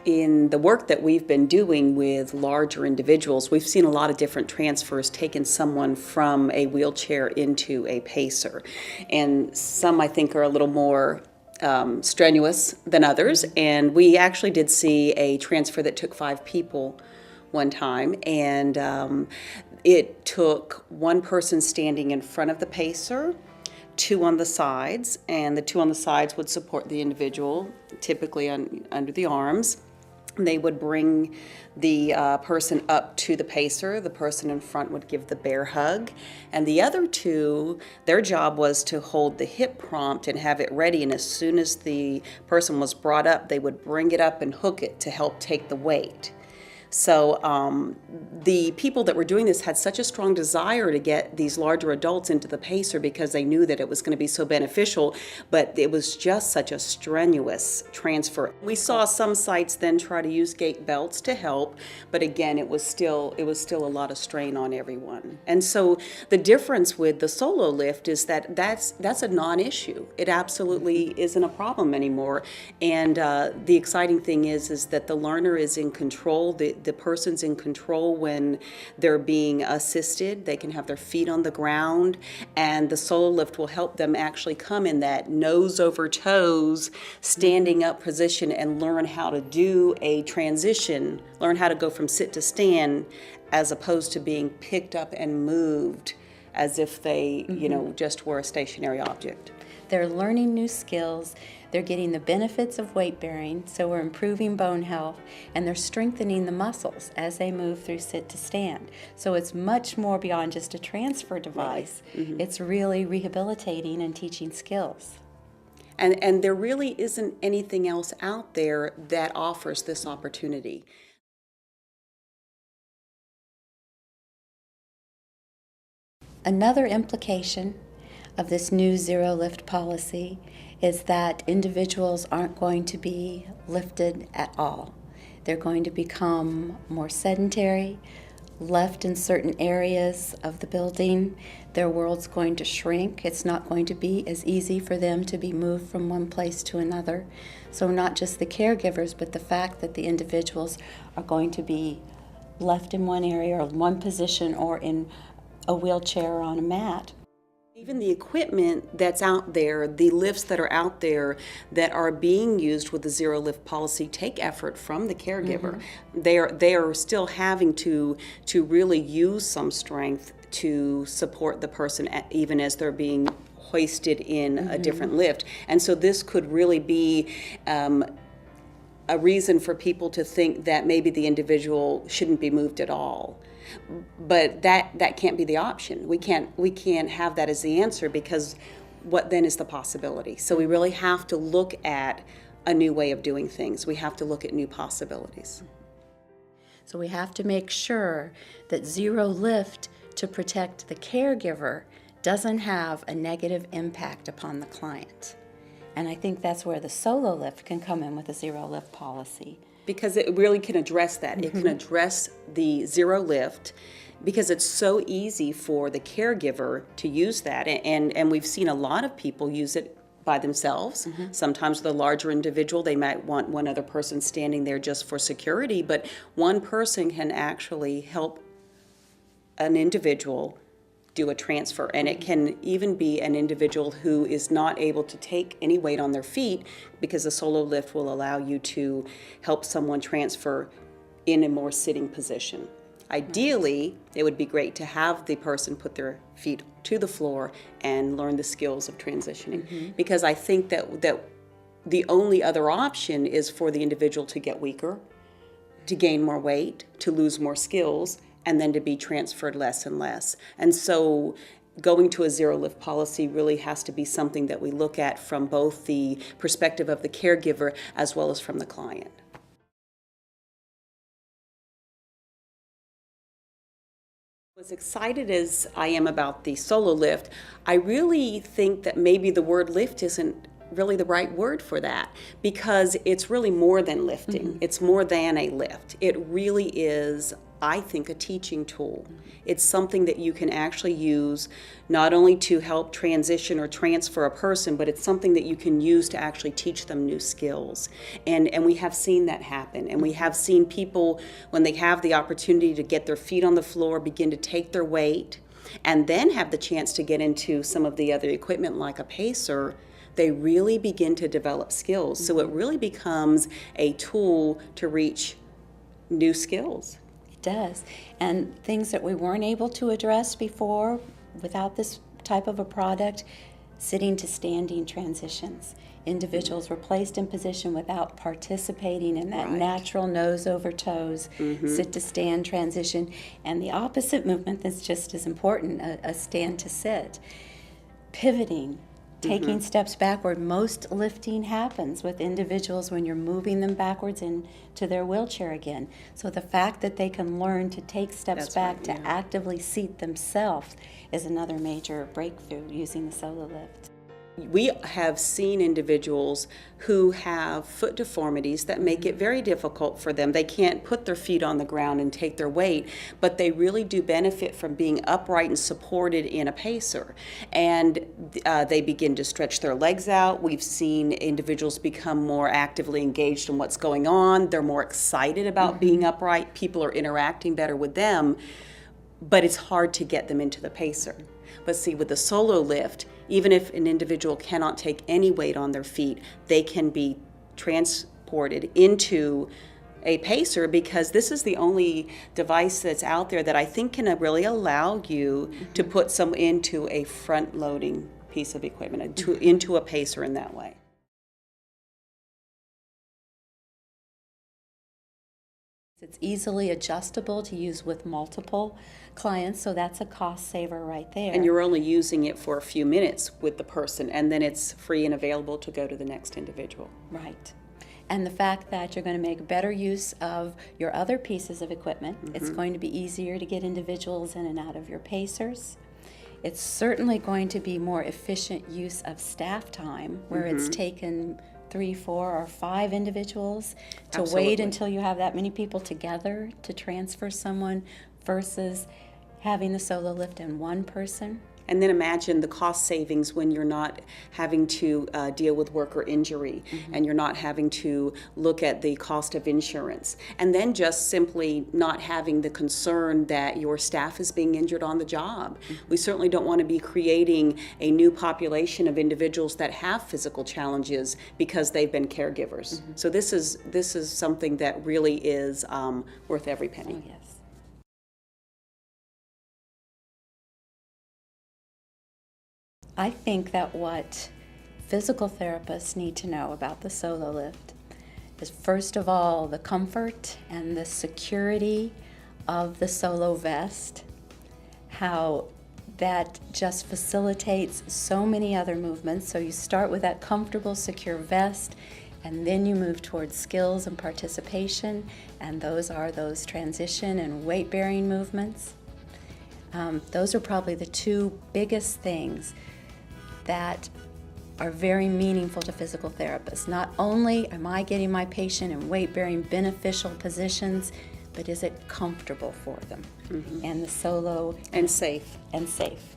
In the work that we've been doing with larger individuals, we've seen a lot of different transfers taking someone from a wheelchair into a pacer. And some I think are a little more strenuous than others. And we actually did see a transfer that took 5 people one time. And it took one person standing in front of the pacer, 2 on the sides, and the 2 on the sides would support the individual, typically under the arms. They would bring the person up to the pacer. The person in front would give the bear hug. And the other 2, their job was to hold the hip prompt and have it ready. And as soon as the person was brought up, they would bring it up and hook it to help take the weight. So the people that were doing this had such a strong desire to get these larger adults into the pacer because they knew that it was going to be so beneficial, but it was just such a strenuous transfer. We saw some sites then try to use gait belts to help, but again, it was still a lot of strain on everyone. And so the difference with the solo lift is that that's a non-issue. It absolutely isn't a problem anymore. And the exciting thing is that the learner is in control. The person's in control when they're being assisted. They can have their feet on the ground, and the solo lift will help them actually come in that nose over toes, standing up position and learn how to do a transition, learn how to go from sit to stand, as opposed to being picked up and moved as if they, just were a stationary object. They're learning new skills. They're getting the benefits of weight bearing, so we're improving bone health, and they're strengthening the muscles as they move through sit to stand. So it's much more beyond just a transfer device. Right. Mm-hmm. It's really rehabilitating and teaching skills. And there really isn't anything else out there that offers this opportunity. Another implication of this new zero lift policy is that individuals aren't going to be lifted at all. They're going to become more sedentary, left in certain areas of the building. Their world's going to shrink. It's not going to be as easy for them to be moved from one place to another. So not just the caregivers, but the fact that the individuals are going to be left in one area or one position or in a wheelchair or on a mat. Even the equipment that's out there, the lifts that are out there that are being used with the zero lift policy take effort from the caregiver. Mm-hmm. They are still having to really use some strength to support the person even as they're being hoisted in a different lift. And so this could really be a reason for people to think that maybe the individual shouldn't be moved at all. But that can't be the option. We can't have that as the answer, because what then is the possibility? So we really have to look at a new way of doing things. We have to look at new possibilities. So we have to make sure that zero lift to protect the caregiver doesn't have a negative impact upon the client. And I think that's where the solo lift can come in with a zero lift policy. Because it really can address that. It can address the zero lift because it's so easy for the caregiver to use that. And we've seen a lot of people use it by themselves. Sometimes the larger individual, they might want one other person standing there just for security, but one person can actually help an individual do a transfer. And it can even be an individual who is not able to take any weight on their feet, because the solo lift will allow you to help someone transfer in a more sitting position. Ideally, it would be great to have the person put their feet to the floor and learn the skills of transitioning, because I think that the only other option is for the individual to get weaker, to gain more weight, to lose more skills, and then to be transferred less and less. And so going to a zero lift policy really has to be something that we look at from both the perspective of the caregiver as well as from the client. As excited as I am about the solo lift, I really think that maybe the word lift isn't really the right word for that, because it's really more than lifting. It's more than a lift. It really is I think, a teaching tool. It's something that you can actually use not only to help transition or transfer a person, but it's something that you can use to actually teach them new skills. And we have seen that happen. And we have seen people, when they have the opportunity to get their feet on the floor, begin to take their weight, and then have the chance to get into some of the other equipment like a pacer, they really begin to develop skills. So it really becomes a tool to reach new skills. It does. And things that we weren't able to address before without this type of a product, sitting to standing transitions. Individuals were placed in position without participating in that natural nose over toes, sit to stand transition, and the opposite movement that's just as important, a stand to sit. Pivoting, taking steps backward. Most lifting happens with individuals when you're moving them backwards into their wheelchair again. So the fact that they can learn to take steps back to actively seat themselves is another major breakthrough using the solo lift. We have seen individuals who have foot deformities that make it very difficult for them. They can't put their feet on the ground and take their weight, but they really do benefit from being upright and supported in a pacer. And they begin to stretch their legs out. We've seen individuals become more actively engaged in what's going on. They're more excited about being upright. People are interacting better with them, but it's hard to get them into the pacer. But see, with the solo lift, even if an individual cannot take any weight on their feet, they can be transported into a pacer, because this is the only device that's out there that I think can really allow you to put some into a front-loading piece of equipment, into a pacer in that way. It's easily adjustable to use with multiple clients, so that's a cost saver right there. And you're only using it for a few minutes with the person, and then it's free and available to go to the next individual. Right. And the fact that you're going to make better use of your other pieces of equipment, it's going to be easier to get individuals in and out of your pacers. It's certainly going to be more efficient use of staff time, where it's taken 3, 4, or 5 individuals to wait until you have that many people together to transfer someone versus having the solo lift in one person. And then imagine the cost savings when you're not having to deal with worker injury, and you're not having to look at the cost of insurance. And then just simply not having the concern that your staff is being injured on the job. We certainly don't want to be creating a new population of individuals that have physical challenges because they've been caregivers. So this is something that really is worth every penny. Oh, yes. I think that what physical therapists need to know about the solo lift is, first of all, the comfort and the security of the solo vest, how that just facilitates so many other movements. So you start with that comfortable, secure vest, and then you move towards skills and participation, and those are those transition and weight-bearing movements. Those are probably the 2 biggest things that are very meaningful to physical therapists. Not only am I getting my patient in weight-bearing beneficial positions, but is it comfortable for them? And the solo and safe. And safe.